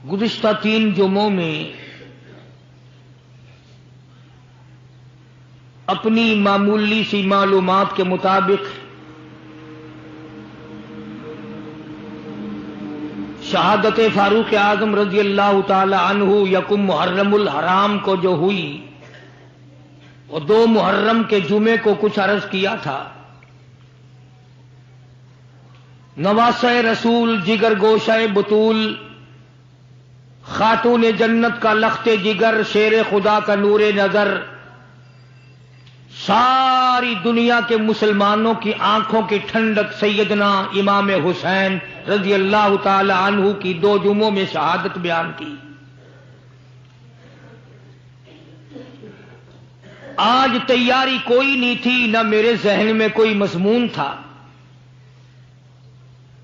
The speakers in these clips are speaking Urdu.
گزشتہ 3 جمعوں میں اپنی معمولی سی معلومات کے مطابق شہادت فاروق اعظم رضی اللہ تعالی عنہ یکم محرم الحرام کو جو ہوئی، وہ 2 محرم کے جمعے کو کچھ عرض کیا تھا۔ نواسہ رسول، جگر گوشہ بطول، خاتون جنت کا لخت جگر، شیر خدا کا نور نظر، ساری دنیا کے مسلمانوں کی آنکھوں کی ٹھنڈک سیدنا امام حسین رضی اللہ تعالی عنہ کی 2 جمعوں میں شہادت بیان کی۔ آج تیاری کوئی نہیں تھی، نہ میرے ذہن میں کوئی مضمون تھا۔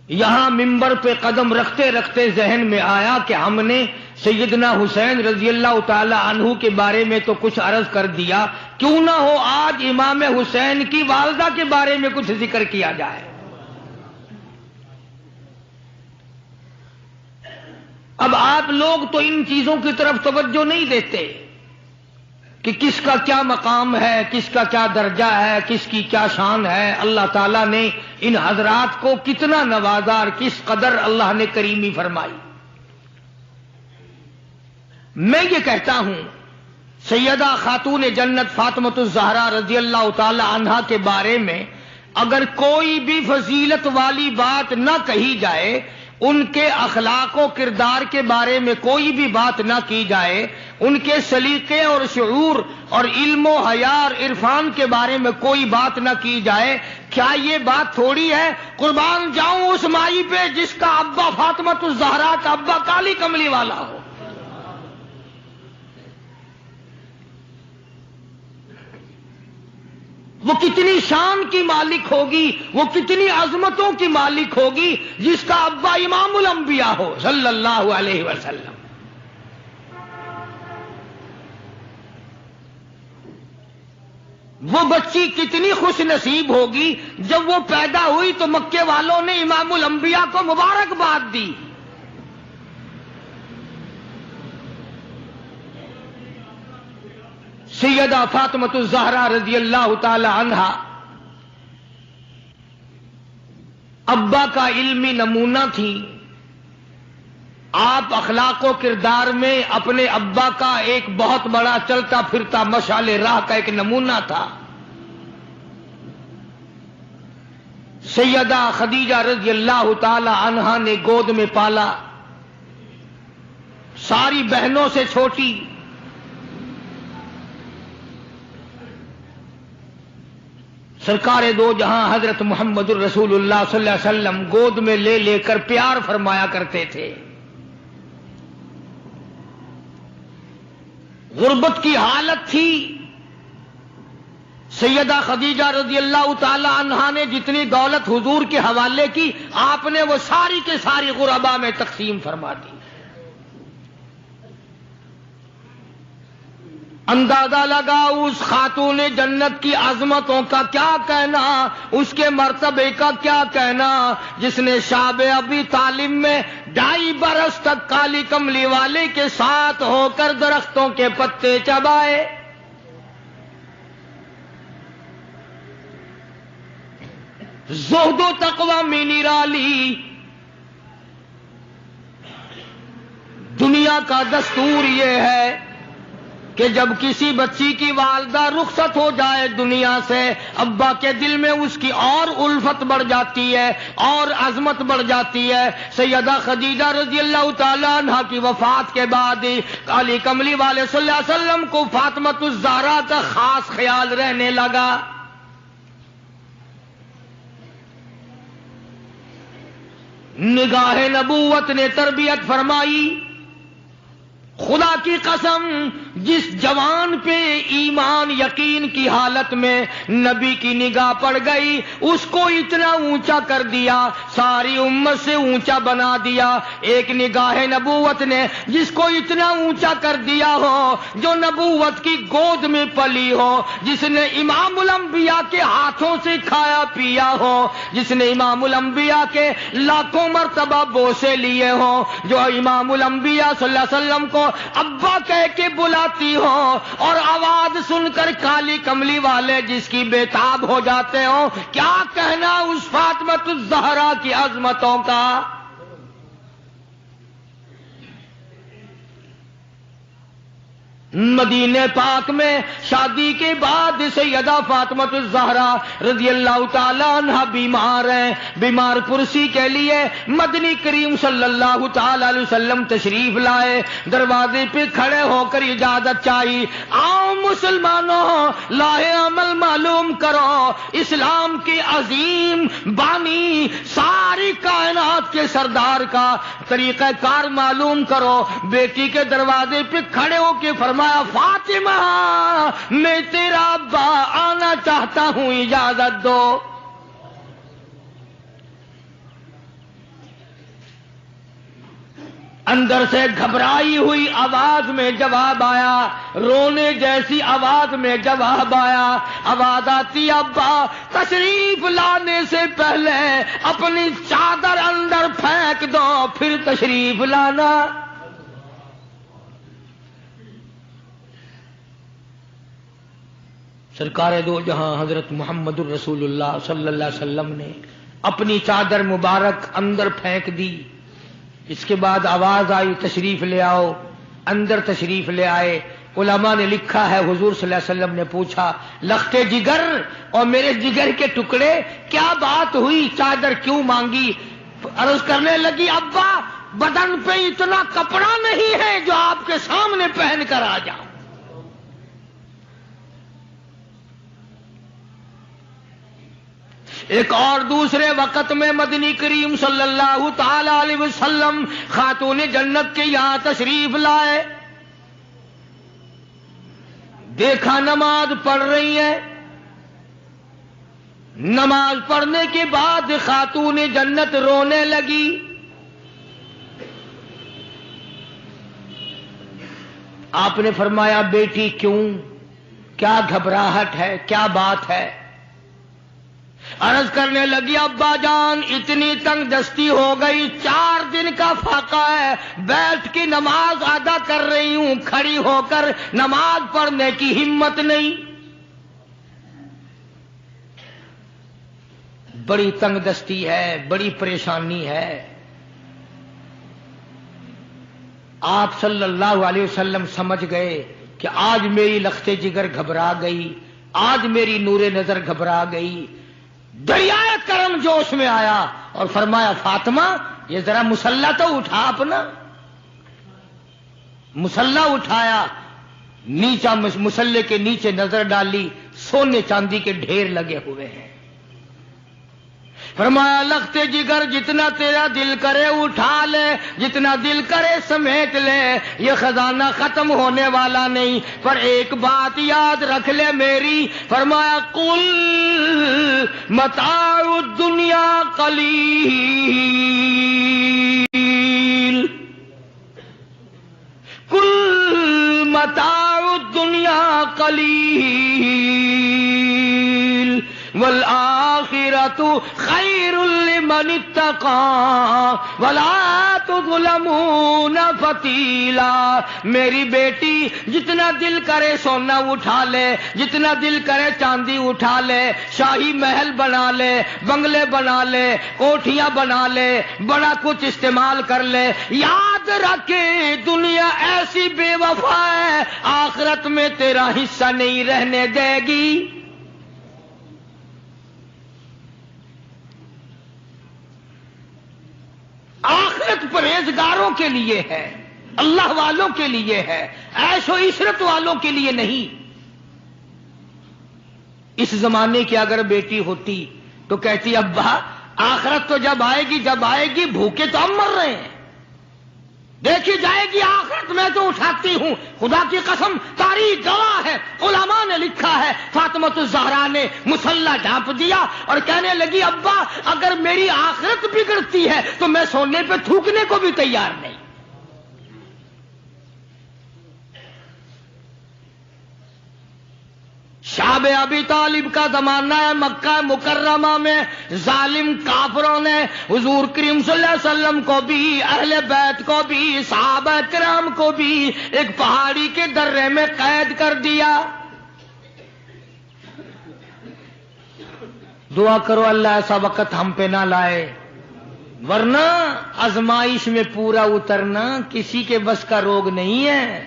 یہاں ممبر پہ قدم رکھتے رکھتے ذہن میں آیا کہ ہم نے سیدنا حسین رضی اللہ تعالی عنہ کے بارے میں تو کچھ عرض کر دیا، کیوں نہ ہو آج امام حسین کی والدہ کے بارے میں کچھ ذکر کیا جائے۔ اب آپ لوگ تو ان چیزوں کی طرف توجہ نہیں دیتے کہ کس کا کیا مقام ہے، کس کا کیا درجہ ہے، کس کی کیا شان ہے، اللہ تعالیٰ نے ان حضرات کو کتنا نوازا اور کس قدر اللہ نے کریمی فرمائی۔ میں یہ کہتا ہوں سیدہ خاتون جنت فاطمۃ الزہرا رضی اللہ تعالی عنہا کے بارے میں اگر کوئی بھی فضیلت والی بات نہ کہی جائے، ان کے اخلاق و کردار کے بارے میں کوئی بھی بات نہ کی جائے، ان کے سلیقے اور شعور اور علم و حیا اور عرفان کے بارے میں کوئی بات نہ کی جائے، کیا یہ بات تھوڑی ہے؟ قربان جاؤں اس مائی پہ جس کا ابا فاطمۃ الزہرا کا ابا کالی کملی والا ہو۔ وہ کتنی شان کی مالک ہوگی، وہ کتنی عظمتوں کی مالک ہوگی جس کا ابا امام الانبیاء ہو صلی اللہ علیہ وسلم۔ وہ بچی کتنی خوش نصیب ہوگی جب وہ پیدا ہوئی تو مکے والوں نے امام الانبیاء کو مبارکباد دی۔ سیدہ فاطمۃ الزہرا رضی اللہ تعالی عنہا ابا کا علمی نمونہ تھی۔ آپ اخلاق و کردار میں اپنے ابا کا ایک بہت بڑا چلتا پھرتا مشعل راہ کا ایک نمونہ تھا۔ سیدہ خدیجہ رضی اللہ تعالی عنہا نے گود میں پالا، ساری بہنوں سے چھوٹی۔ سرکار دو جہاں حضرت محمد الرسول اللہ صلی اللہ علیہ وسلم گود میں لے لے کر پیار فرمایا کرتے تھے۔ غربت کی حالت تھی، سیدہ خدیجہ رضی اللہ تعالی عنہا نے جتنی دولت حضور کے حوالے کی، آپ نے وہ ساری کے ساری غربا میں تقسیم فرما دی۔ اندازہ لگا اس خاتون جنت کی عظمتوں کا کیا کہنا، اس کے مرتبے کا کیا کہنا، جس نے شاب ابی طالب میں 2.5 برس تک کالی کملی والے کے ساتھ ہو کر درختوں کے پتے چبائے۔ زہد و تقوی میں نرالی۔ دنیا کا دستور یہ ہے کہ جب کسی بچی کی والدہ رخصت ہو جائے دنیا سے، ابا کے دل میں اس کی اور الفت بڑھ جاتی ہے، اور عظمت بڑھ جاتی ہے۔ سیدہ خدیجہ رضی اللہ تعالی عنہا کی وفات کے بعد کالی کملی والے صلی اللہ علیہ وسلم کو فاطمۃ الزہرا کا خاص خیال رہنے لگا۔ نگاہ نبوت نے تربیت فرمائی۔ خدا کی قسم جس جوان پہ ایمان یقین کی حالت میں نبی کی نگاہ پڑ گئی اس کو اتنا اونچا کر دیا، ساری امت سے اونچا بنا دیا۔ ایک نگاہ نبوت نے جس کو اتنا اونچا کر دیا ہو، جو نبوت کی گود میں پلی ہو، جس نے امام الانبیاء کے ہاتھوں سے کھایا پیا ہو، جس نے امام الانبیاء کے لاکھوں مرتبہ بوسے لیے ہوں، جو امام الانبیاء صلی اللہ علیہ وسلم کو ابا کہہ کے بلاتی ہو، اور آواز سن کر کالی کملی والے جس کی بےتاب ہو جاتے ہوں، کیا کہنا اس فاطمۃ الزہرا کی عظمتوں کا۔ مدینہ پاک میں شادی کے بعد سیدہ فاطمۃ الزہرا رضی اللہ تعالی عنہ بیمار ہیں، بیمار پرسی کے لیے مدنی کریم صلی اللہ تعالی علیہ وسلم تشریف لائے، دروازے پہ کھڑے ہو کر اجازت چاہی، آؤ مسلمانوں لاہ عمل معلوم کرو، اسلام کے عظیم بانی ساری کائنات کے سردار کا طریقہ کار معلوم کرو۔ بیٹی کے دروازے پہ کھڑے ہو کے فرمایا فاطمہ میں تیرا ابا آنا چاہتا ہوں، اجازت دو۔ اندر سے گھبرائی ہوئی آواز میں جواب آیا، رونے جیسی آواز میں جواب آیا، آواز آتی ابا تشریف لانے سے پہلے اپنی چادر اندر پھینک دو پھر تشریف لانا۔ سرکار دو جہاں حضرت محمد الرسول اللہ صلی اللہ علیہ وسلم نے اپنی چادر مبارک اندر پھینک دی۔ اس کے بعد آواز آئی تشریف لے آؤ، اندر تشریف لے آئے۔ علماء نے لکھا ہے حضور صلی اللہ علیہ وسلم نے پوچھا لختے جگر اور میرے جگر کے ٹکڑے کیا بات ہوئی، چادر کیوں مانگی؟ عرض کرنے لگی ابا بدن پہ اتنا کپڑا نہیں ہے جو آپ کے سامنے پہن کر آ جاؤں۔ ایک اور دوسرے وقت میں مدنی کریم صلی اللہ تعالی علیہ وسلم خاتون جنت کے یہاں تشریف لائے، دیکھا نماز پڑھ رہی ہے، نماز پڑھنے کے بعد خاتون جنت رونے لگی۔ آپ نے فرمایا بیٹی کیوں، کیا گھبراہٹ ہے، کیا بات ہے؟ عرض کرنے لگی ابا جان اتنی تنگ دستی ہو گئی، 4 دن کا فاقہ ہے، بیٹھ کے نماز ادا کر رہی ہوں، کھڑی ہو کر نماز پڑھنے کی ہمت نہیں۔ بڑی تنگ دستی ہے، بڑی پریشانی ہے۔ آپ صلی اللہ علیہ وسلم سمجھ گئے کہ آج میری لخت جگر گھبرا گئی، آج میری نور نظر گھبرا گئی۔ دریائے کرم جوش میں آیا اور فرمایا فاطمہ یہ ذرا مسلح تو اٹھا اپنا۔ مسلح اٹھایا، نیچا مسلح کے نیچے نظر ڈالی، سونے چاندی کے ڈھیر لگے ہوئے ہیں۔ فرمایا لختے جگر جتنا تیرا دل کرے اٹھا لے، جتنا دل کرے سمیٹ لے، یہ خزانہ ختم ہونے والا نہیں، پر ایک بات یاد رکھ لے میری۔ فرمایا قل متاع الدنیا قلیل، قل متاع الدنیا قلیل والآخرۃ خیر لمن اتقى ولا تظلمون فتیلا۔ میری بیٹی جتنا دل کرے سونا اٹھا لے، جتنا دل کرے چاندی اٹھا لے، شاہی محل بنا لے، بنگلے بنا لے، کوٹھیاں بنا لے، بڑا کچھ استعمال کر لے، یاد رکھے دنیا ایسی بے وفا ہے آخرت میں تیرا حصہ نہیں رہنے دے گی۔ آخرت پرہیزگاروں کے لیے ہے، اللہ والوں کے لیے ہے، عیش و عشرت والوں کے لیے نہیں۔ اس زمانے کی اگر بیٹی ہوتی تو کہتی ابا آخرت تو جب آئے گی بھوکے تو ہم مر رہے ہیں، دیکھی جائے گی آخرت میں تو اٹھاتی ہوں. خدا کی قسم تاریخ گواہ ہے, علماء نے لکھا ہے, فاطمہ الزہرا نے مصلی ڈھانپ دیا اور کہنے لگی ابا اگر میری آخرت بگڑتی ہے تو میں سونے پہ تھوکنے کو بھی تیار نہیں. شاب ابی طالب کا زمانہ ہے, مکہ مکرمہ میں ظالم کافروں نے حضور کریم صلی اللہ علیہ وسلم کو بھی, اہل بیت کو بھی, صحابہ کرام کو بھی ایک پہاڑی کے درے میں قید کر دیا. دعا کرو اللہ ایسا وقت ہم پہ نہ لائے, ورنہ آزمائش میں پورا اترنا کسی کے بس کا روگ نہیں ہے.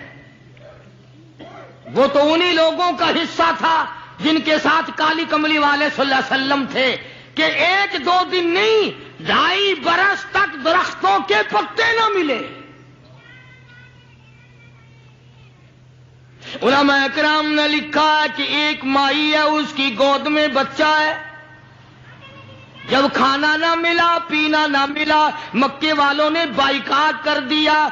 وہ تو انہی لوگوں کا حصہ تھا جن کے ساتھ کالی کملی والے صلی اللہ علیہ وسلم تھے کہ ایک دو دن نہیں 2.5 برس تک درختوں کے پتے نہ ملے. علماء کرام نے لکھا ہے کہ ایک مائی ہے, اس کی گود میں بچہ ہے. جب کھانا نہ ملا, پینا نہ ملا, مکے والوں نے بائیکاٹ کر دیا.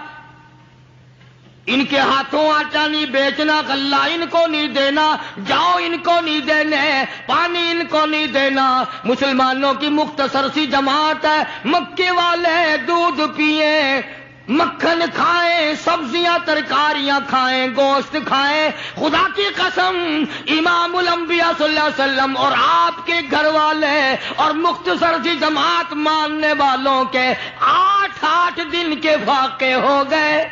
ان کے ہاتھوں آٹا نہیں بیچنا, غلہ ان کو نہیں دینا, جاؤ ان کو نہیں دینے, پانی ان کو نہیں دینا. مسلمانوں کی مختصر سی جماعت ہے, مکے والے دودھ پیئیں, مکھن کھائیں, سبزیاں ترکاریاں کھائیں, گوشت کھائیں. خدا کی قسم امام الانبیاء صلی اللہ علیہ وسلم اور آپ کے گھر والے اور مختصر سی جماعت ماننے والوں کے 8 دن کے واقع ہو گئے.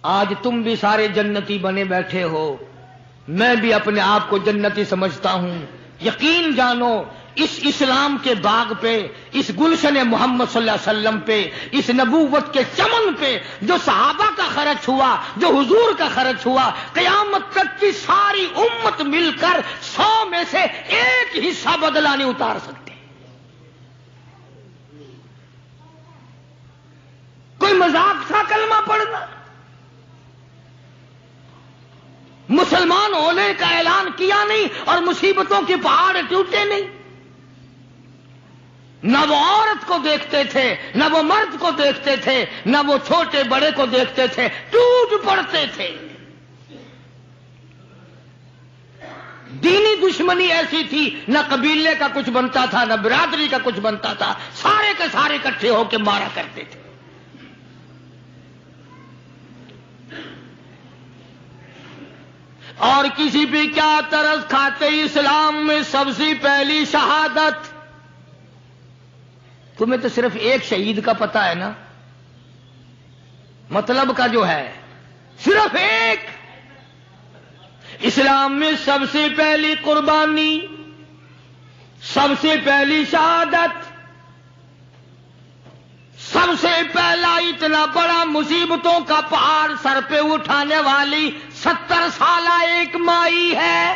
آج تم بھی سارے جنتی بنے بیٹھے ہو, میں بھی اپنے آپ کو جنتی سمجھتا ہوں. یقین جانو اس اسلام کے باغ پہ, اس گلشن محمد صلی اللہ علیہ وسلم پہ, اس نبوت کے چمن پہ جو صحابہ کا خرچ ہوا, جو حضور کا خرچ ہوا, قیامت تک کی ساری امت مل کر 100 میں سے 1 حصہ بدلہ نہیں اتار سکتے. کوئی مذاق تھا کلمہ پڑھنا؟ مسلمان ہونے کا اعلان کیا نہیں اور مصیبتوں کے پہاڑ ٹوٹے نہیں. نہ وہ عورت کو دیکھتے تھے, نہ وہ مرد کو دیکھتے تھے, نہ وہ چھوٹے بڑے کو دیکھتے تھے, ٹوٹ پڑتے تھے. دینی دشمنی ایسی تھی, نہ قبیلے کا کچھ بنتا تھا, نہ برادری کا کچھ بنتا تھا, سارے کے سارے اکٹھے ہو کے مارا کرتے تھے. اور کسی بھی کیا ترس کھاتے, اسلام میں سب سے پہلی شہادت. تمہیں تو صرف ایک شہید کا پتہ ہے نا, مطلب کا جو ہے صرف ایک. اسلام میں سب سے پہلی قربانی, سب سے پہلی شہادت, سب سے پہلا اتنا بڑا مصیبتوں کا پہاڑ سر پہ اٹھانے والی 70 سالہ ایک مائی ہے.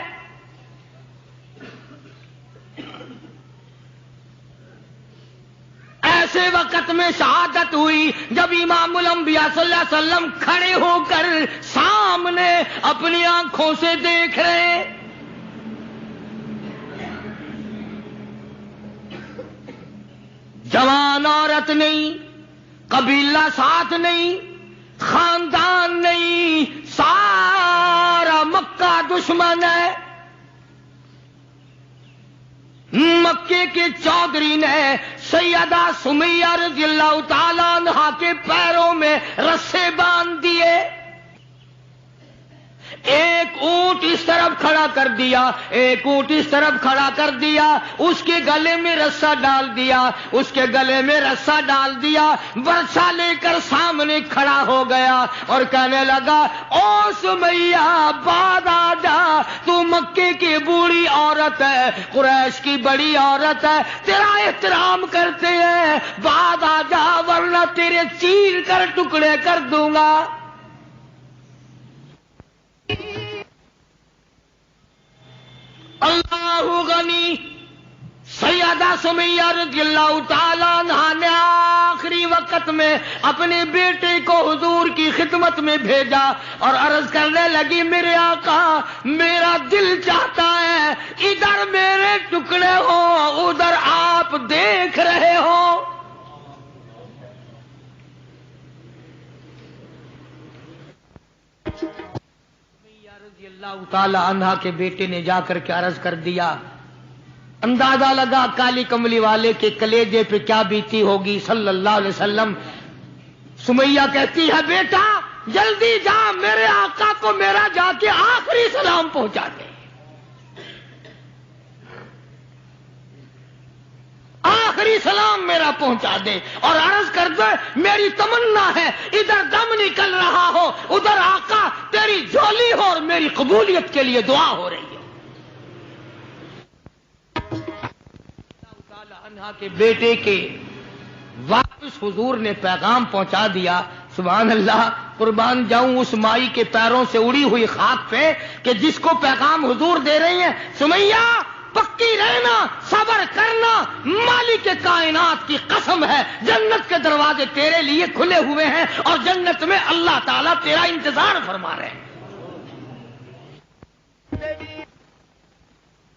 ایسے وقت میں شہادت ہوئی جب امام الانبیاء صلی اللہ علیہ وسلم کھڑے ہو کر سامنے اپنی آنکھوں سے دیکھ رہے. جوان عورت نہیں, قبیلہ ساتھ نہیں, خاندان نہیں, سارا مکہ دشمن ہے. مکے کے چودھری نے سیدہ سمیہ رضی اللہ تعالیٰ عنہا کے پیروں میں رسے باندھ دیے. ایک اونٹ اس طرف کھڑا کر دیا, ایک اونٹ اس طرف کھڑا کر دیا, اس کے گلے میں رسا ڈال دیا, اس کے گلے میں رسا ڈال دیا, برچا لے کر سامنے کھڑا ہو گیا اور کہنے لگا او سمیہ بعد آ جا, تو مکے کی بوڑھی عورت ہے, قریش کی بڑی عورت ہے, تیرا احترام کرتے ہیں, بعد آ جا ورنہ تیرے چیر کر ٹکڑے کر دوں گا. اللہ غنی. سیدہ سمیہ رضی اللہ تعالیٰ عنہا نے آخری وقت میں اپنے بیٹے کو حضور کی خدمت میں بھیجا اور عرض کرنے لگی میرے آقا میرا دل چاہتا ہے ادھر میرے ٹکڑے ہو ادھر آپ دیکھ رہے ہو. رضی اللہ تعالی عنہا کے بیٹے نے جا کر کے عرض کر دیا. اندازہ لگا کالی کملی والے کے کلیجے پہ کیا بیتی ہوگی صلی اللہ علیہ وسلم. سمیہ کہتی ہے بیٹا جلدی جا میرے آقا کو میرا جا کے آخری سلام پہنچا دے. آخری سلام میرا پہنچا دے اور عرض کر دے میری تمنا ہے ادھر دم نکل رہا ہو ادھر آقا تیری جھولی ہو اور میری قبولیت کے لیے دعا ہو رہی ہے. کے بیٹے کے واپس حضور نے پیغام پہنچا دیا. سبحان اللہ قربان جاؤں اس مائی کے پیروں سے اڑی ہوئی خاک پہ کہ جس کو پیغام حضور دے رہی ہیں سمیہ پکی رہنا صبر کرنا مالک کے کائنات کی قسم ہے جنت کے دروازے تیرے لیے کھلے ہوئے ہیں اور جنت میں اللہ تعالیٰ تیرا انتظار فرما رہے ہیں.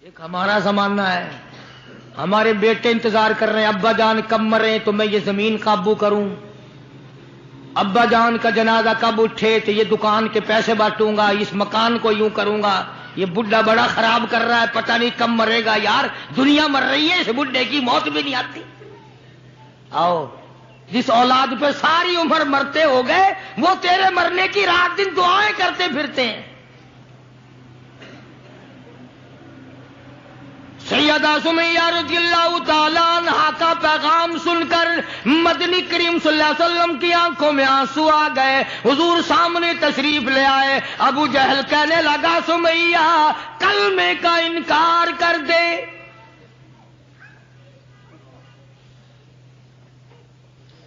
ایک ہمارا زمانہ ہے ہمارے بیٹے انتظار کر رہے ہیں ابا جان کب مرے تو میں یہ زمین قابو کروں ابا جان کا جنازہ کب اٹھے تو یہ دکان کے پیسے بانٹوں گا اس مکان کو یوں کروں گا یہ بڈھا بڑا خراب کر رہا ہے پتہ نہیں کب مرے گا. یار دنیا مر رہی ہے اس بڈھے کی موت بھی نہیں آتی. آؤ جس اولاد پہ ساری عمر مرتے ہو گئے وہ تیرے مرنے کی رات دن دعائیں کرتے پھرتے ہیں. سیدہ سمیہ رضی اللہ تعالیٰ عنہا کا پیغام سن کر مدنی کریم صلی اللہ علیہ وسلم کی آنکھوں میں آنسو آ گئے. حضور سامنے تشریف لے آئے. ابو جہل کہنے لگا سمیہ کلمے کا انکار کر دے.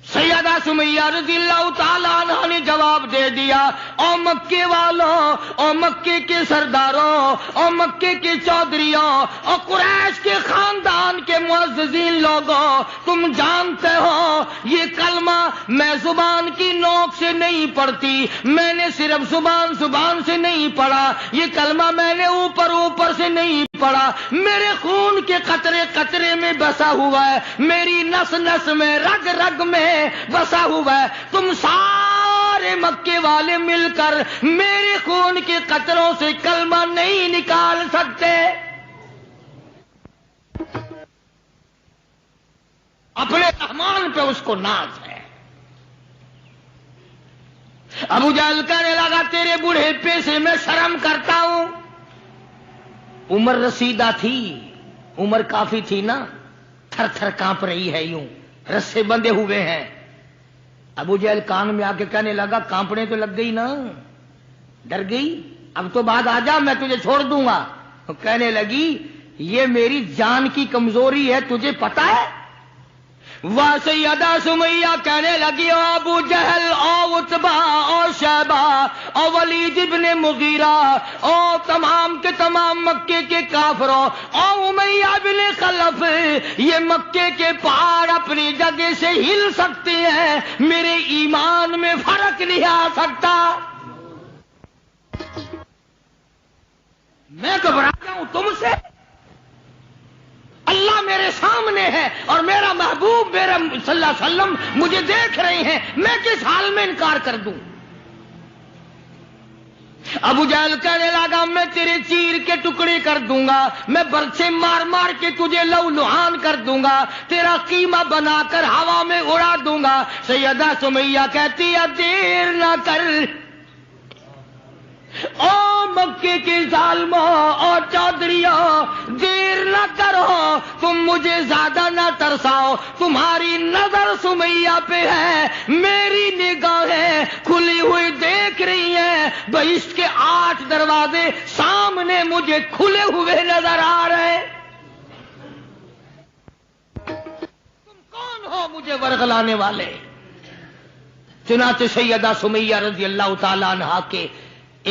سیدہ سمیہ رضی اللہ تعالیٰ عنہ نے جواب دے دیا او مکے والوں او مکے کے سرداروں او مکے کے چودھریوں او قریش کے خاندان کے معززین لوگوں تم جانتے ہو یہ کلمہ میں زبان کی نوک سے نہیں پڑھتی میں نے صرف زبان سے نہیں پڑھا یہ کلمہ میں نے اوپر سے نہیں پڑھا میرے خون کے قطرے قطرے میں بسا ہوا ہے میری نس نس میں رگ رگ میں بسا ہوا ہے. تم سارے مکے والے مل کر میرے خون کے قطروں سے کلمہ نہیں نکال سکتے. اپنے رحمان پہ اس کو ناز ہے. ابو جہل کہنے لگا تیرے بوڑھے سے میں شرم کرتا ہوں. عمر رسیدہ تھی عمر کافی تھی نا تھر تھر کانپ رہی ہے یوں رسے بندھے ہوئے ہیں. ابو جہل کان میں آ کے کہنے لگا کانپنے تو لگ گئی نا ڈر گئی اب تو بعد آ جا میں تجھے چھوڑ دوں گا. کہنے لگی یہ میری جان کی کمزوری ہے تجھے پتا ہے. سیدہ سمیہ کہنے لگی او ابو جہل او عتبہ او شیبہ او ولید ابن مغیرہ او تمام کے تمام مکے کے کافروں او امیہ بن خلف یہ مکے کے پہاڑ اپنی جگہ سے ہل سکتے ہیں میرے ایمان میں فرق نہیں آ سکتا. میں گھبراتا ہوں تم سے. اللہ میرے سامنے ہے اور میرا محبوب میرا صلی اللہ علیہ وسلم مجھے دیکھ رہے ہیں میں کس حال میں انکار کر دوں. ابو جہل کہنے لگا میں تیرے چیر کے ٹکڑے کر دوں گا میں برچے مار مار کے تجھے لو لہان کر دوں گا تیرا قیمہ بنا کر ہوا میں اڑا دوں گا. سیدہ سمیہ کہتی ہے دیر نہ کر او مکے کے ظالموں اور چودھریوں دیر نہ کرو تم مجھے زیادہ نہ ترساؤ. تمہاری نظر سمیہ پہ ہے میری نگاہیں کھلی ہوئی دیکھ رہی ہیں بہشت کے 8 دروازے سامنے مجھے کھلے ہوئے نظر آ رہے. تم کون ہو مجھے ورغلانے والے. چنانچہ سیدہ سمیہ رضی اللہ تعالی عنہا کے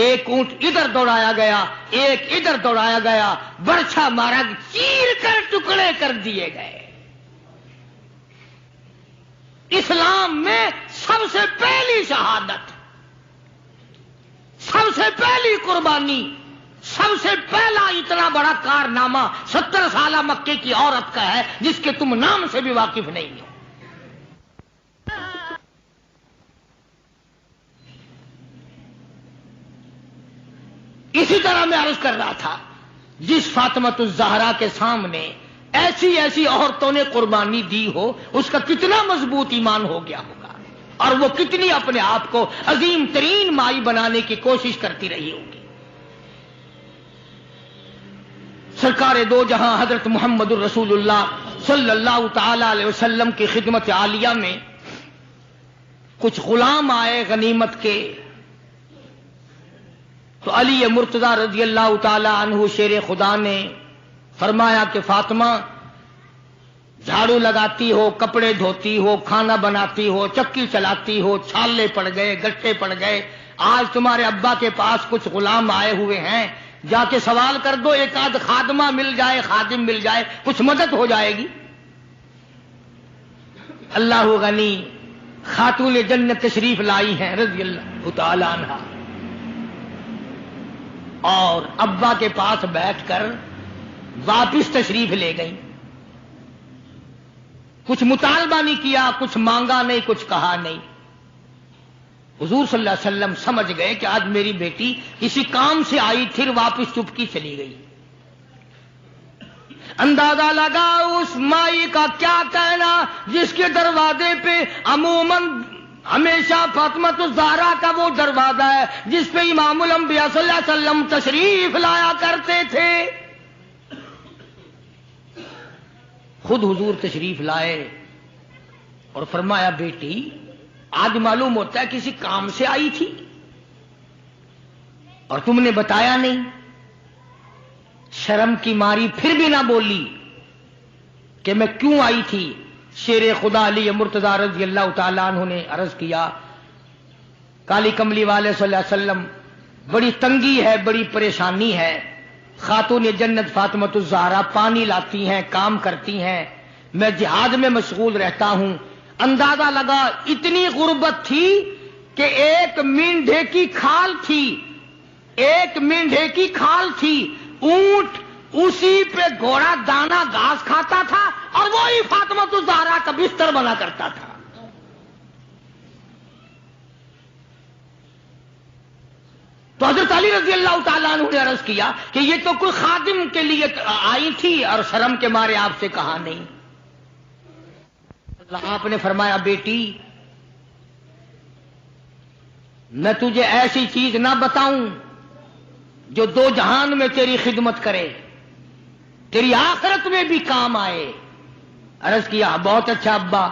ایک اونٹ ادھر دوڑایا گیا ایک ادھر دوڑایا گیا برچھا مارا چیر کر ٹکڑے کر دیے گئے. اسلام میں سب سے پہلی شہادت، سب سے پہلی قربانی، سب سے پہلا اتنا بڑا کارنامہ 70 سالہ مکے کی عورت کا ہے جس کے تم نام سے بھی واقف نہیں ہو۔ اسی طرح میں عرض کر رہا تھا، جس فاطمۃ الزہرا کے سامنے ایسی ایسی عورتوں نے قربانی دی ہو، اس کا کتنا مضبوط ایمان ہو گیا ہوگا، اور وہ کتنی اپنے آپ کو عظیم ترین مائی بنانے کی کوشش کرتی رہی ہوگی۔ سرکار دو جہاں حضرت محمد الرسول اللہ صلی اللہ تعالی علیہ وسلم کی خدمت عالیہ میں کچھ غلام آئے غنیمت کے، تو علی مرتضی رضی اللہ تعالی عنہ شیر خدا نے فرمایا کہ فاطمہ، جھاڑو لگاتی ہو، کپڑے دھوتی ہو، کھانا بناتی ہو، چکی چلاتی ہو، چھالے پڑ گئے، گٹے پڑ گئے، آج تمہارے ابا کے پاس کچھ غلام آئے ہوئے ہیں، جا کے سوال کر دو، ایک آدھ خادمہ مل جائے، خادم مل جائے، کچھ مدد ہو جائے گی۔ اللہ غنی خاتون جنت تشریف لائی ہیں رضی اللہ تعالی عنہا، اور ابا کے پاس بیٹھ کر واپس تشریف لے گئیں۔ کچھ مطالبہ نہیں کیا، کچھ مانگا نہیں، کچھ کہا نہیں۔ حضور صلی اللہ علیہ وسلم سمجھ گئے کہ آج میری بیٹی کسی کام سے آئی، پھر واپس چپکی چلی گئی۔ اندازہ لگا اس مائی کا کیا کہنا جس کے دروازے پہ عموماً ہمیشہ فاطمۃ الزہرا کا وہ دروازہ ہے جس پہ امام الانبیاء صلی اللہ علیہ وسلم تشریف لایا کرتے تھے۔ خود حضور تشریف لائے اور فرمایا، بیٹی آج معلوم ہوتا ہے کسی کام سے آئی تھی اور تم نے بتایا نہیں۔ شرم کی ماری پھر بھی نہ بولی کہ میں کیوں آئی تھی۔ شیر خدا علی مرتضی رضی اللہ تعالیٰ عنہ نے عرض کیا، کالی کملی والے صلی اللہ علیہ وسلم، بڑی تنگی ہے، بڑی پریشانی ہے، خاتون جنت فاطمۃ الزہرا پانی لاتی ہیں، کام کرتی ہیں، میں جہاد میں مشغول رہتا ہوں۔ اندازہ لگا اتنی غربت تھی کہ ایک مینڈھے کی کھال تھی، ایک مینڈھے کی کھال تھی، اونٹ اسی پہ گھوڑا دانا گھاس کھاتا تھا اور وہی فاطمۃ الزہرا کا بستر بنا کرتا تھا۔ تو حضرت علی رضی اللہ تعالیٰ عنہ نے عرض کیا کہ یہ تو کوئی خادم کے لیے آئی تھی اور شرم کے مارے آپ سے کہا نہیں۔ آپ نے فرمایا، بیٹی میں تجھے ایسی چیز نہ بتاؤں جو دو جہان میں تیری خدمت کرے، تیری آخرت میں بھی کام آئے۔ عرض کیا، بہت اچھا ابا۔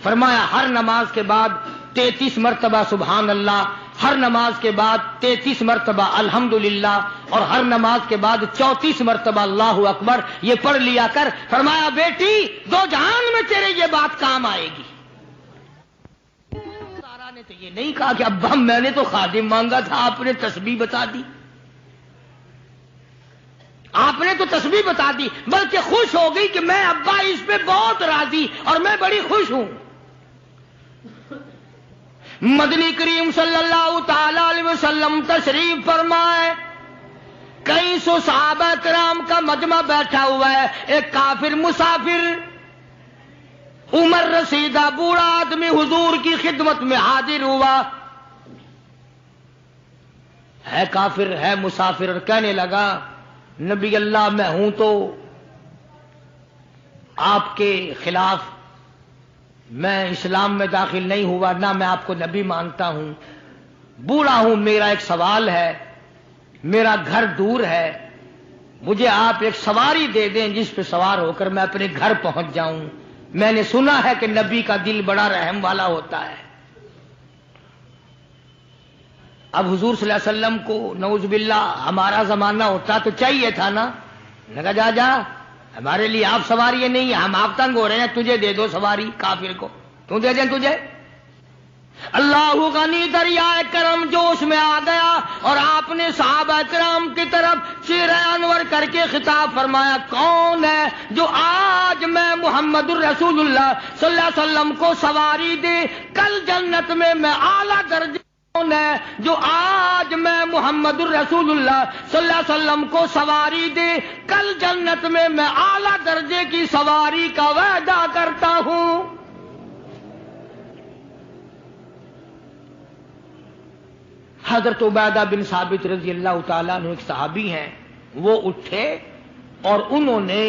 فرمایا، ہر نماز کے بعد 33 مرتبہ سبحان اللہ، ہر نماز کے بعد 33 مرتبہ الحمدللہ، اور ہر نماز کے بعد 34 مرتبہ اللہ اکبر، یہ پڑھ لیا کر۔ فرمایا، بیٹی دو جہان میں تیرے یہ بات کام آئے گی۔ سارا نے تو یہ نہیں کہا کہ ابا میں نے تو خادم مانگا تھا، آپ نے تسبیح بتا دی، آپ نے تو تسبیح بتا دی، بلکہ خوش ہو گئی کہ میں ابا اس پہ بہت راضی اور میں بڑی خوش ہوں۔ مدنی کریم صلی اللہ تعالی علیہ وسلم تشریف فرمائے، کئی سو صحابہ کرام کا مجمع بیٹھا ہوا ہے، ایک کافر مسافر عمر رسیدہ بوڑھا آدمی حضور کی خدمت میں حاضر ہوا، ہے کافر ہے مسافر، اور کہنے لگا، نبی اللہ میں ہوں تو آپ کے خلاف میں اسلام میں داخل نہیں ہوا، نہ میں آپ کو نبی مانتا ہوں، بوڑھا ہوں، میرا ایک سوال ہے، میرا گھر دور ہے، مجھے آپ ایک سواری دے دیں جس پہ سوار ہو کر میں اپنے گھر پہنچ جاؤں، میں نے سنا ہے کہ نبی کا دل بڑا رحم والا ہوتا ہے۔ اب حضور صلی اللہ علیہ وسلم کو نعوذ باللہ ہمارا زمانہ ہوتا تو چاہیے تھا نا، لگا جا جا ہمارے لیے آپ سواری نہیں، ہم آپ تنگ ہو رہے ہیں، تجھے دے دو سواری، کافر کو کیوں دے دیں تجھے؟ اللہ غنی دریائے کرم جوش میں آ گیا اور آپ نے صحابہ کرام کی طرف چہرہ انور کر کے خطاب فرمایا، کون ہے جو آج میں محمد الرسول اللہ صلی اللہ علیہ وسلم کو سواری دے کل جنت میں اعلیٰ درجے؟ کون ہے جو آج میں محمد الرسول اللہ صلی اللہ علیہ وسلم کو سواری دے کل جنت میں اعلیٰ درجے کی سواری کا وعدہ کرتا ہوں؟ حضرت عبیدہ بن ثابت رضی اللہ تعالیٰ عنہ ایک صحابی ہیں، وہ اٹھے اور انہوں نے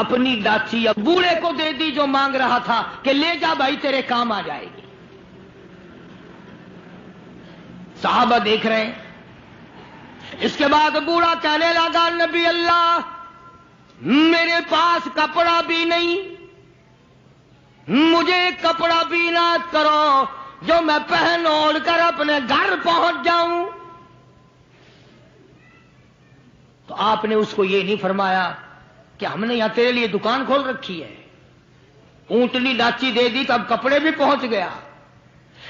اپنی ڈاچی بوڑھے کو دے دی جو مانگ رہا تھا کہ لے جا بھائی تیرے کام آ جائے گی۔ صحابہ دیکھ رہے ہیں۔ اس کے بعد بوڑھا کہنے لگا، نبی اللہ میرے پاس کپڑا بھی نہیں، مجھے کپڑا بھی عنایت کرو جو میں پہن اوڑھ کر اپنے گھر پہنچ جاؤں۔ تو آپ نے اس کو یہ نہیں فرمایا کہ ہم نے یہاں تیرے لیے دکان کھول رکھی ہے، اونٹنی ڈاچی دے دی تو اب کپڑے بھی پہنچ گیا۔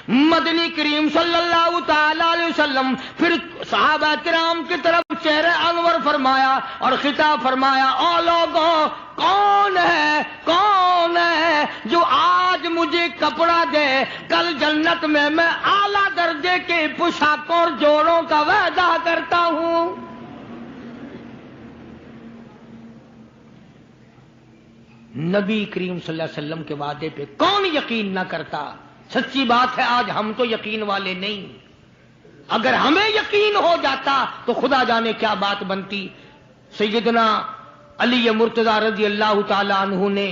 مدنی کریم صلی اللہ تعالی علیہ وسلم پھر صحابہ کرام کی طرف چہرہ انور فرمایا اور خطاب فرمایا، او لوگوں کون ہے جو آج مجھے کپڑا دے کل جنت میں اعلیٰ درجے کے پوشاکوں اور جوڑوں کا وعدہ کرتا ہوں؟ نبی کریم صلی اللہ علیہ وسلم کے وعدے پہ کون یقین نہ کرتا؟ سچی بات ہے آج ہم تو یقین والے نہیں، اگر ہمیں یقین ہو جاتا تو خدا جانے کیا بات بنتی۔ سیدنا علی مرتضی رضی اللہ تعالی عنہ نے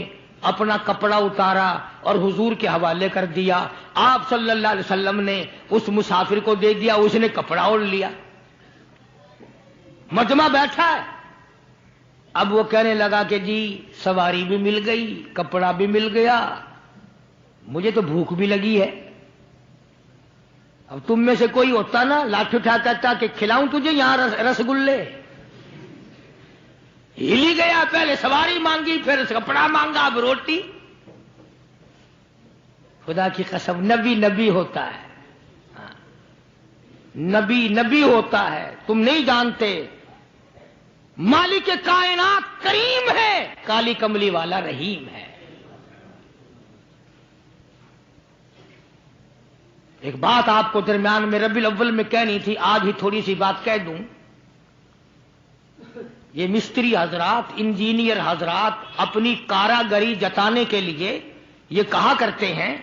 اپنا کپڑا اتارا اور حضور کے حوالے کر دیا، آپ صلی اللہ علیہ وسلم نے اس مسافر کو دے دیا، اس نے کپڑا اوڑھ لیا، مجمع بیٹھا ہے۔ اب وہ کہنے لگا کہ جی سواری بھی مل گئی، کپڑا بھی مل گیا، مجھے تو بھوک بھی لگی ہے۔ اب تم میں سے کوئی ہوتا نا لاٹھی اٹھا کہتا کہ کھلاؤں تجھے یہاں رسگلے، ہل ہی گیا، پہلے سواری مانگی پھر کپڑا مانگا اب روٹی۔ خدا کی قسم نبی ہوتا ہے، نبی ہوتا ہے، تم نہیں جانتے۔ مالک کائنات کریم ہے، کالی کملی والا رحیم ہے۔ ایک بات آپ کو درمیان میں ربیع الاول میں کہنی تھی، آج ہی تھوڑی سی بات کہہ دوں۔ یہ مستری حضرات، انجینئر حضرات اپنی کاراگری جتانے کے لیے یہ کہا کرتے ہیں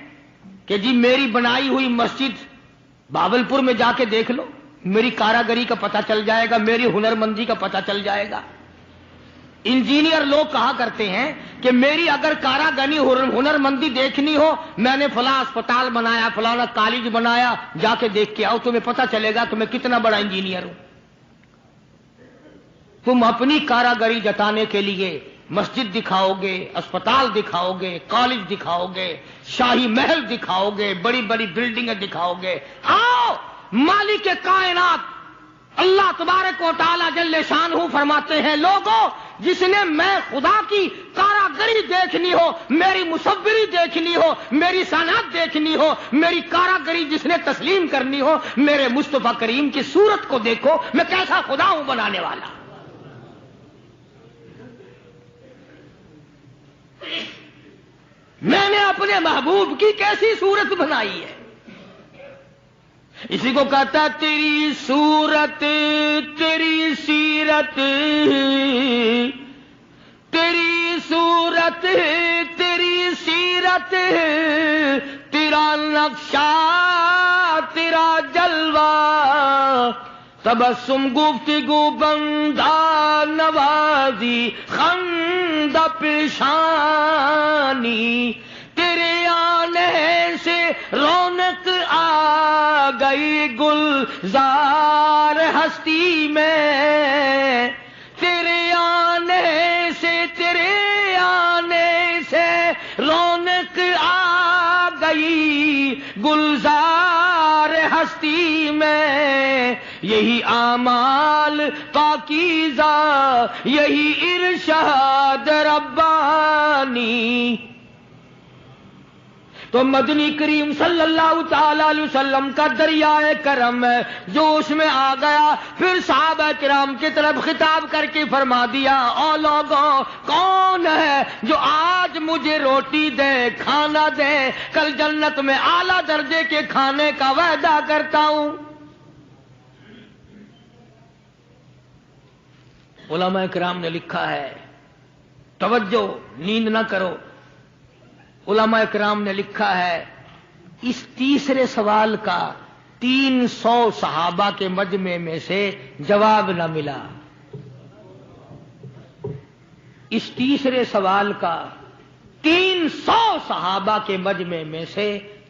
کہ جی میری بنائی ہوئی مسجد بھاولپور میں جا کے دیکھ لو، میری کاراگری کا پتہ چل جائے گا، میری ہنرمندی کا پتہ چل جائے گا۔ انجینئر لوگ کہا کرتے ہیں کہ میری اگر کاراگری ہنرمندی دیکھنی ہو، میں نے فلاں اسپتال بنایا، فلاں کالج بنایا، جا کے دیکھ کے آؤ، تمہیں پتہ چلے گا کہ میں کتنا بڑا انجینئر ہوں۔ تم اپنی کاراگری جتانے کے لیے مسجد دکھاؤ گے، اسپتال دکھاؤ گے، کالج دکھاؤ گے، شاہی محل دکھاؤ گے، بڑی بڑی بلڈنگیں دکھاؤ گے۔ آؤ مالک کائنات اللہ تبارک و تعالی جل شانہ فرماتے ہیں، لوگوں جس نے میں خدا کی کاراگری دیکھنی ہو، میری مصوری دیکھنی ہو، میری صنعت دیکھنی ہو، میری کاراگری جس نے تسلیم کرنی ہو، میرے مصطفیٰ کریم کی صورت کو دیکھو، میں کیسا خدا ہوں بنانے والا۔ میں نے اپنے محبوب کی کیسی صورت بنائی ہے۔ اسی کو کہتا ہے تیری صورت تیری سیرت، تیری صورت تیری سیرت، تیرا نقشہ تیرا جلوہ، تبسم گفتگو بندہ نوازی خندہ پیشانی، تیرے آنے سے رونق آ گئی گلزار ہستی میں، تیرے آنے سے رونق آ گئی گلزار ہستی میں، یہی اعمال پاکیزہ یہی ارشاد ربانی، تو مدنی کریم صلی اللہ تعالی علیہ وسلم کا دریائے کرم ہے جو اس میں آ گیا. پھر صحابہ کرام کی طرف خطاب کر کے فرما دیا, او لوگوں, کون ہے جو آج مجھے روٹی دے, کھانا دے, کل جنت میں اعلیٰ درجے کے کھانے کا وعدہ کرتا ہوں. علماء کرام نے لکھا ہے, توجہ, نیند نہ کرو. علماء کرام نے لکھا ہے اس تیسرے سوال کا 300 صحابہ کے مجمع میں سے جواب نہ ملا. اس تیسرے سوال کا 300 صحابہ کے مجمع میں سے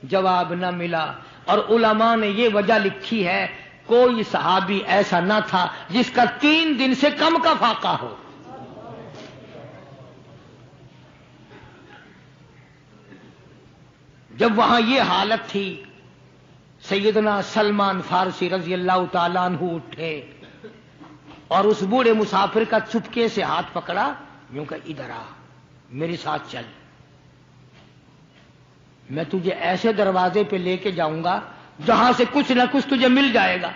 جواب نہ ملا. اور علماء نے یہ وجہ لکھی ہے, کوئی صحابی ایسا نہ تھا جس کا 3 دن سے کم کا فاقہ ہو. جب وہاں یہ حالت تھی, سیدنا سلمان فارسی رضی اللہ تعالیٰ عنہ اٹھے اور اس بوڑھے مسافر کا چپکے سے ہاتھ پکڑا, یوں کہ ادھر آ, میرے ساتھ چل, میں تجھے ایسے دروازے پہ لے کے جاؤں گا جہاں سے کچھ نہ کچھ تجھے مل جائے گا.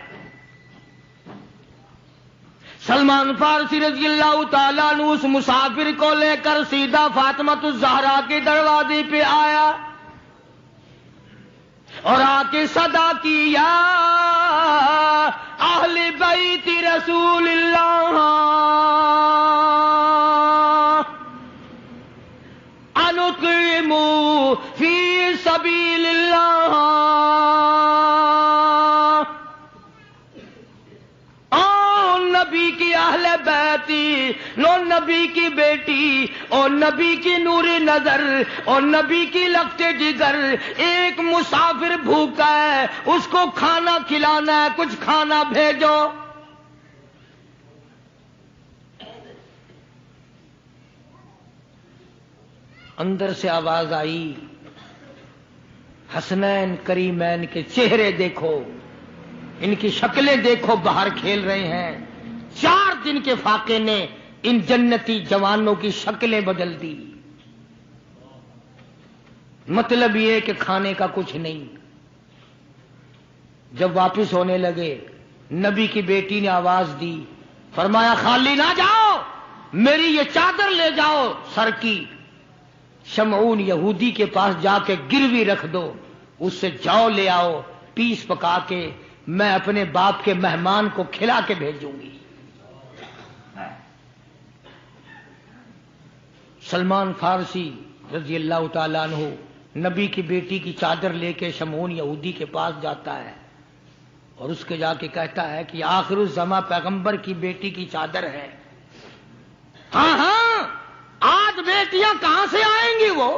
سلمان فارسی رضی اللہ تعالیٰ عنہ اس مسافر کو لے کر سیدھا فاطمۃ الزہرا کے دروازے پہ آیا اور آ کے صدا کی, یا اہل بیت رسول اللہ انطعموا فی سبیل اللہ, نبی کی اہل بیتی, لو نبی کی بیٹی, اور نبی کی نور نظر, اور نبی کی لگتے جگر, ایک مسافر بھوکا ہے, اس کو کھانا کھلانا ہے, کچھ کھانا بھیجو. اندر سے آواز آئی, حسنین کریمین کے چہرے دیکھو, ان کی شکلیں دیکھو, باہر کھیل رہے ہیں. 4 دن کے فاقے نے ان جنتی جوانوں کی شکلیں بدل دی. مطلب یہ کہ کھانے کا کچھ نہیں. جب واپس ہونے لگے, نبی کی بیٹی نے آواز دی, فرمایا خالی نہ جاؤ, میری یہ چادر لے جاؤ سر کی, شمعون یہودی کے پاس جا کے گروی رکھ دو, اس سے جو لے آؤ, پیس پکا کے میں اپنے باپ کے مہمان کو کھلا کے بھیجوں گی. سلمان فارسی رضی اللہ تعالیٰ عنہ نبی کی بیٹی کی چادر لے کے شمعون یہودی کے پاس جاتا ہے اور اس کے جا کے کہتا ہے کہ آخر الزماں پیغمبر کی بیٹی کی چادر ہے. ہاں ہاں, آج بیٹیاں کہاں سے آئیں گی, وہ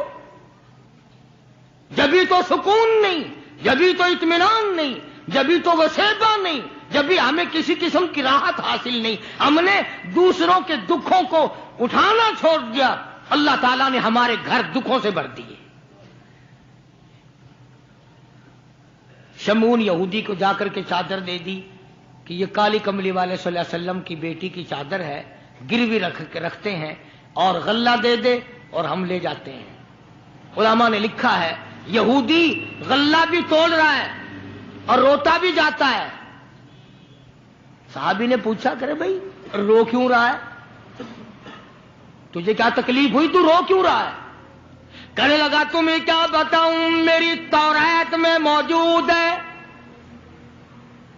جبھی تو سکون نہیں, جبھی تو اطمینان نہیں, جبھی تو وسیبہ نہیں, جبھی ہمیں کسی قسم کی راحت حاصل نہیں, ہم نے دوسروں کے دکھوں کو اٹھانا چھوڑ دیا, اللہ تعالیٰ نے ہمارے گھر دکھوں سے بھر دیے. شمعون یہودی کو جا کر کے چادر دے دی کہ یہ کالی کملی والے صلی اللہ علیہ وسلم کی بیٹی کی چادر ہے, گروی رکھتے ہیں اور غلہ دے دے اور ہم لے جاتے ہیں. علماء نے لکھا ہے یہودی غلہ بھی توڑ رہا ہے اور روتا بھی جاتا ہے. صحابی نے پوچھا, کرے بھائی رو کیوں رہا ہے, تجھے کیا تکلیف ہوئی, تو رو کیوں رہا ہے؟ کہنے لگا تمہیں کیا بتاؤں, میری تورات میں موجود ہے,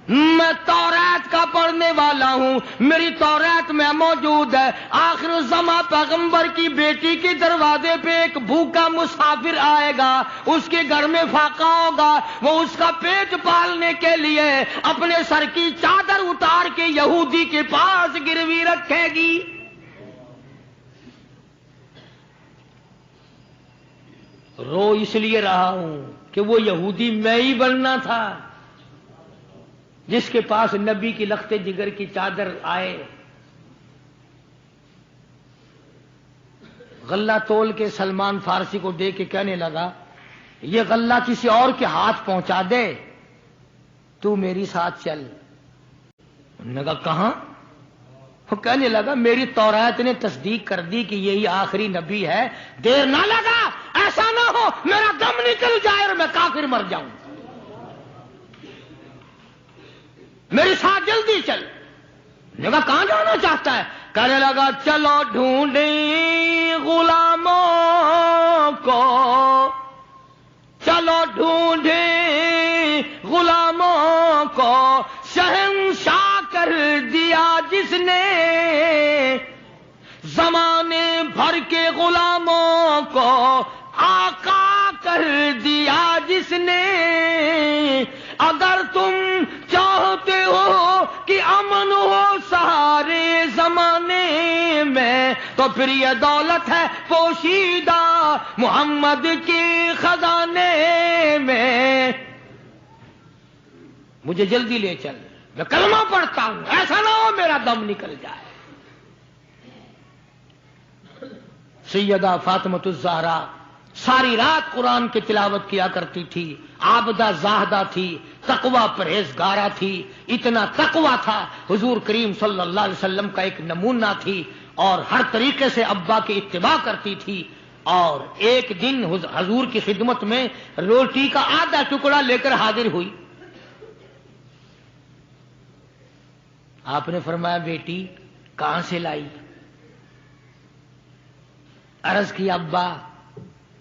میں تورات کا پڑھنے والا ہوں, میری تورات میں موجود ہے, آخر الزماں پیغمبر کی بیٹی کے دروازے پہ ایک بھوکا مسافر آئے گا, اس کے گھر میں فاقہ ہوگا, وہ اس کا پیٹ پالنے کے لیے اپنے سر کی چادر اتار کے یہودی کے پاس گروی رکھے گی. رو اس لیے رہا ہوں کہ وہ یہودی میں ہی بننا تھا جس کے پاس نبی کی لخت جگر کی چادر آئے. غلہ تول کے سلمان فارسی کو دے کے کہنے لگا, یہ غلہ کسی اور کے ہاتھ پہنچا دے, تو میری ساتھ چل. انہوں نے کہا کہاں؟ وہ کہنے لگا میری تورات نے تصدیق کر دی کہ یہی آخری نبی ہے, دیر نہ لگا, ایسا نہ ہو میرا دم نکل جائے اور میں کافر مر جاؤں، میرے ساتھ جلدی چل۔ نے کہا کہاں جانا چاہتا ہے؟ کہنے لگا چلو ڈھونڈیں غلاموں کو، چلو ڈھونڈیں غلاموں کو، شہنشاہ کر دیا جس نے زمانے بھر کے غلاموں کو، آقا کر دیا جس نے۔ اگر تم چاہتے ہو کہ امن ہو سارے زمانے میں تو پھر یہ دولت ہے پوشیدہ محمد کے خزانے میں۔ مجھے جلدی لے چل، میں کلمہ پڑھتا ہوں، ایسا نہ ہو میرا دم نکل جائے۔ سیدہ فاطمۃ الزہرا ساری رات قرآن کی تلاوت کیا کرتی تھی، عابدہ زاہدہ تھی، تقوی پرہیزگارہ تھی، اتنا تقوی تھا حضور کریم صلی اللہ علیہ وسلم کا ایک نمونہ تھی، اور ہر طریقے سے ابا کی اتباع کرتی تھی۔ اور ایک دن حضور کی خدمت میں روٹی کا آدھا ٹکڑا لے کر حاضر ہوئی۔ آپ نے فرمایا بیٹی کہاں سے لائی؟ عرض کی ابا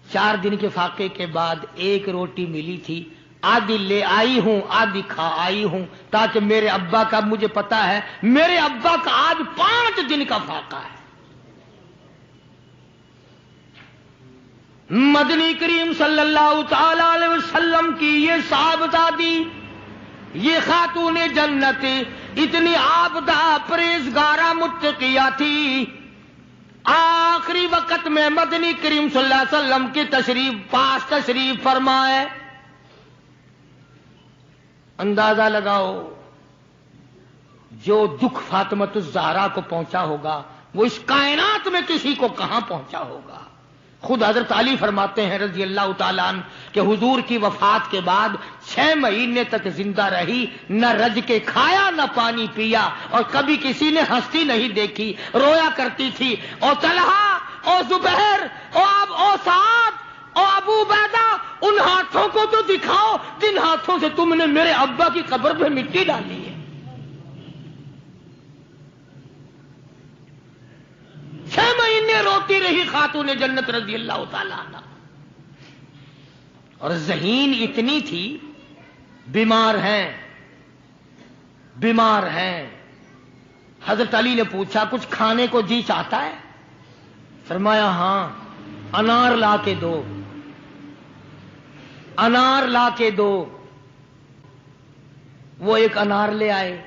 4 دن کے فاقے کے بعد ایک روٹی ملی تھی، آدھی لے آئی ہوں آدھی کھا آئی ہوں، تاکہ میرے ابا کا، مجھے پتا ہے میرے ابا کا آج 5 دن کا فاقہ ہے۔ مدنی کریم صلی اللہ تعالی علیہ وسلم کی یہ صاحبزادی، یہ خاتون جنت اتنی عابدہ پرہیزگارہ متقیہ تھی، آخری وقت میں مدنی کریم صلی اللہ علیہ وسلم کی تشریف فرمائے۔ اندازہ لگاؤ جو دکھ فاطمۃ الزہرا کو پہنچا ہوگا وہ اس کائنات میں کسی کو کہاں پہنچا ہوگا۔ خود حضرت علی فرماتے ہیں رضی اللہ تعالیٰ عنہ کہ حضور کی وفات کے بعد 6 مہینے تک زندہ رہی، نہ رج کے کھایا نہ پانی پیا، اور کبھی کسی نے ہستی نہیں دیکھی، رویا کرتی تھی۔ اور طلحہ اور زبیر اور سعد اور ابو عبیدہ، ان ہاتھوں کو تو دکھاؤ جن ہاتھوں سے تم نے میرے ابا کی قبر پہ مٹی ڈالی ہے۔ 6 مہینے روتی رہی خاتون جنت رضی اللہ تعالیٰ عنہ، اور ذہین اتنی تھی، بیمار ہیں۔ حضرت علی نے پوچھا کچھ کھانے کو جی چاہتا ہے؟ فرمایا ہاں، انار لا کے دو، انار لا کے دو۔ وہ ایک انار لے آئے،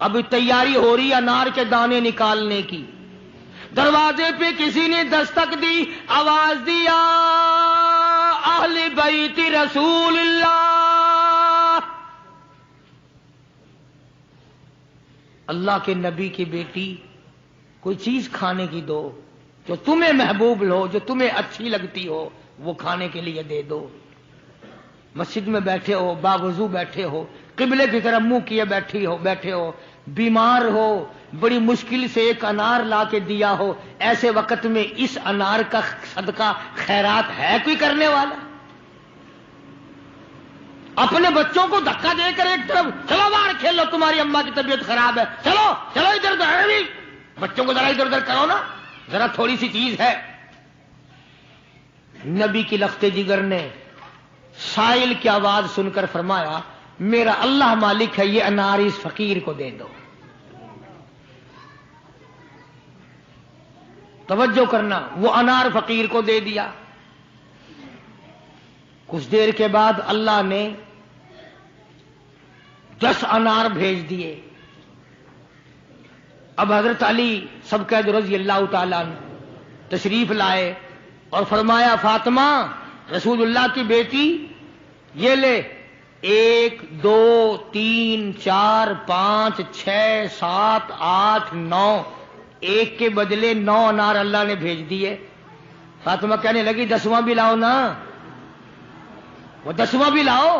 اب تیاری ہو رہی انار کے دانے نکالنے کی۔ دروازے پہ کسی نے دستک دی، آواز دیا اہل بیت رسول اللہ، اللہ کے نبی کی بیٹی کوئی چیز کھانے کی دو، جو تمہیں محبوب ہو، جو تمہیں اچھی لگتی ہو، وہ کھانے کے لیے دے دو۔ مسجد میں بیٹھے ہو، باوضو بیٹھے ہو، قبلے کی طرف منہ کیے بیٹھے ہو، بیمار ہو، بڑی مشکل سے ایک انار لا کے دیا ہو، ایسے وقت میں اس انار کا صدقہ خیرات ہے کوئی کرنے والا؟ اپنے بچوں کو دھکا دے کر ایک طرف چلو باہر کھیلو، تمہاری اماں کی طبیعت خراب ہے، چلو چلو ادھر ادھر، بچوں کو ذرا ادھر ادھر کرو نا، ذرا تھوڑی سی چیز ہے۔ نبی کی لخت جگر نے سائل کی آواز سن کر فرمایا میرا اللہ مالک ہے، یہ انار اس فقیر کو دے دو۔ توجہ کرنا، وہ انار فقیر کو دے دیا۔ کچھ دیر کے بعد اللہ نے 10 انار بھیج دیے۔ اب حضرت علی سبقید رضی اللہ تعالیٰ عنہ تشریف لائے اور فرمایا فاطمہ رسول اللہ کی بیٹی یہ لے، 1 2 3 4 5 6 7 8 9، ایک کے بدلے 9 انار اللہ نے بھیج دیے۔ فاطمہ کہنے لگی 10واں بھی لاؤ نا، وہ 10واں بھی لاؤ۔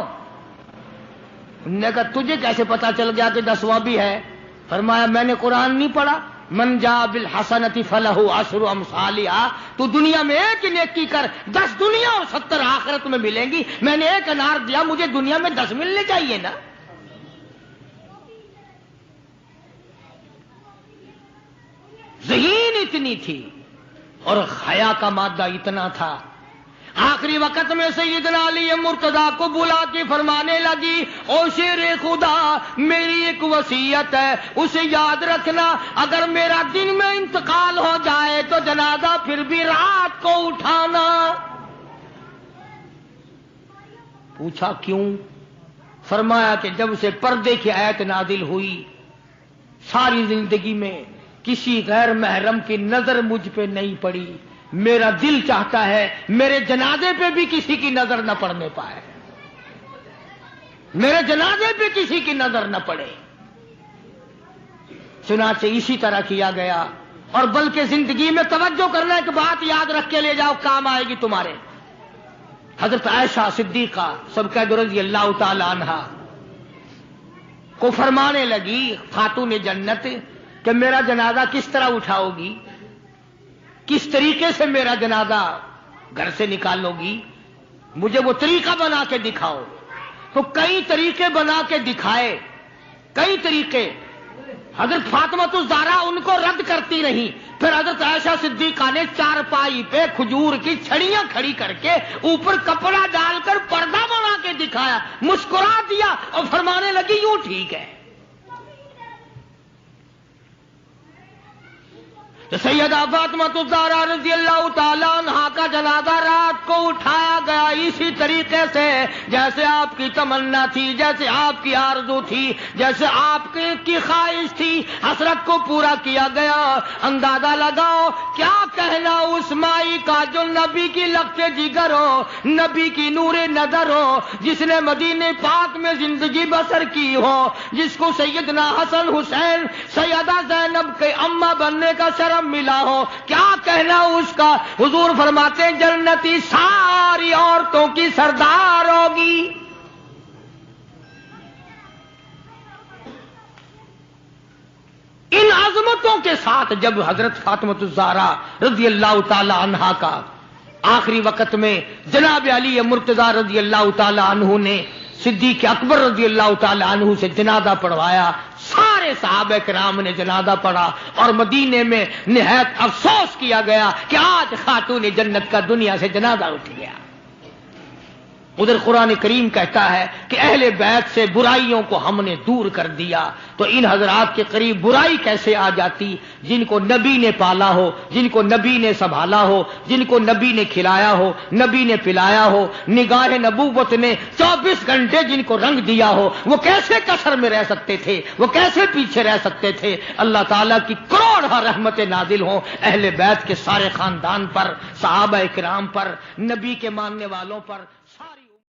انہوں نے کہا تجھے کیسے پتا چل گیا کہ 10واں بھی ہے؟ فرمایا میں نے قرآن نہیں پڑھا، من جاء بالحسنۃ فلہ عشر امثالھا، تو دنیا میں ایک ہی نیکی کر، 10 دنیا اور 70 آخرت میں ملیں گی۔ میں نے ایک انار دیا، مجھے دنیا میں 10 ملنے چاہیے نا۔ ذہین اتنی تھی اور حیا کا مادہ اتنا تھا۔ آخری وقت میں سیدنا علی مرتضیٰ کو بلا کے فرمانے لگی، او شیر خدا، میری ایک وصیت ہے، اسے یاد رکھنا، اگر میرا دن میں انتقال ہو جائے تو جنازہ پھر بھی رات کو اٹھانا۔ پوچھا کیوں؟ فرمایا کہ جب سے پردے کی آیت نازل ہوئی، ساری زندگی میں کسی غیر محرم کی نظر مجھ پہ نہیں پڑی، میرا دل چاہتا ہے میرے جنازے پہ بھی کسی کی نظر نہ پڑنے پائے، میرے جنازے پہ کسی کی نظر نہ پڑے۔ چنانچہ اسی طرح کیا گیا۔ اور بلکہ زندگی میں توجہ کرنا، ایک بات یاد رکھ کے لے جاؤ، کام آئے گی تمہارے۔ حضرت عائشہ صدیقہ سب رضی اللہ تعالی عنہا کو فرمانے لگی، خاتون جنت، کہ میرا جنازہ کس طرح اٹھاؤ گی، کس طریقے سے میرا جنازہ گھر سے نکالو گی، مجھے وہ طریقہ بنا کے دکھاؤ۔ تو کئی طریقے بنا کے دکھائے، کئی طریقے۔ حضرت فاطمہ الزہرا ان کو رد کرتی رہی، پھر حضرت عائشہ صدیقہ نے چارپائی پہ کھجور کی چھڑیاں کھڑی کر کے اوپر کپڑا ڈال کر پردہ بنا کے دکھایا، مسکرا دیا اور فرمانے لگی یوں ٹھیک ہے۔ تو سیدہ فاطمہ الزہرا رضی اللہ تعالیٰ عنہا کا جنازہ رات کو اٹھایا گیا اسی طریقے سے جیسے آپ کی تمنا تھی، جیسے آپ کی آرزو تھی، جیسے آپ کی خواہش تھی، حسرت کو پورا کیا گیا۔ اندازہ لگاؤ کیا کہنا اس مائی کا جو نبی کی لخت جگر ہو، نبی کی نور نظر ہو، جس نے مدینے پاک میں زندگی بسر کی ہو، جس کو سیدنا حسن حسین سیدہ زینب کے اماں بننے کا شرف ملا ہو، کیا کہنا اس کا۔ حضور فرماتے ہیں جنتی ساری عورتوں کی سردار ہوگی۔ ان عظمتوں کے ساتھ جب حضرت فاطمہ الزہرا رضی اللہ تعالی عنہا کا آخری وقت میں جناب علی مرتضیٰ رضی اللہ تعالی عنہ نے صدیق اکبر رضی اللہ تعالی عنہ سے جنازہ پڑھوایا، سارے صحابہ کرام نے جنازہ پڑھا، اور مدینے میں نہایت افسوس کیا گیا کہ آج خاتون جنت کا دنیا سے جنازہ اٹھ گیا۔ ادھر قرآن کریم کہتا ہے کہ اہل بیت سے برائیوں کو ہم نے دور کر دیا، تو ان حضرات کے قریب برائی کیسے آ جاتی؟ جن کو نبی نے پالا ہو، جن کو نبی نے سنبھالا ہو، جن کو نبی نے کھلایا ہو، نبی نے پلایا ہو، نگاہ نبوت نے 24 گھنٹے جن کو رنگ دیا ہو، وہ کیسے کثر میں رہ سکتے تھے؟ وہ کیسے پیچھے رہ سکتے تھے؟ اللہ تعالیٰ کی کروڑ رحمتیں نازل ہوں اہل بیت کے سارے خاندان پر، صحابہ کرام پر، نبی کے ماننے والوں پر۔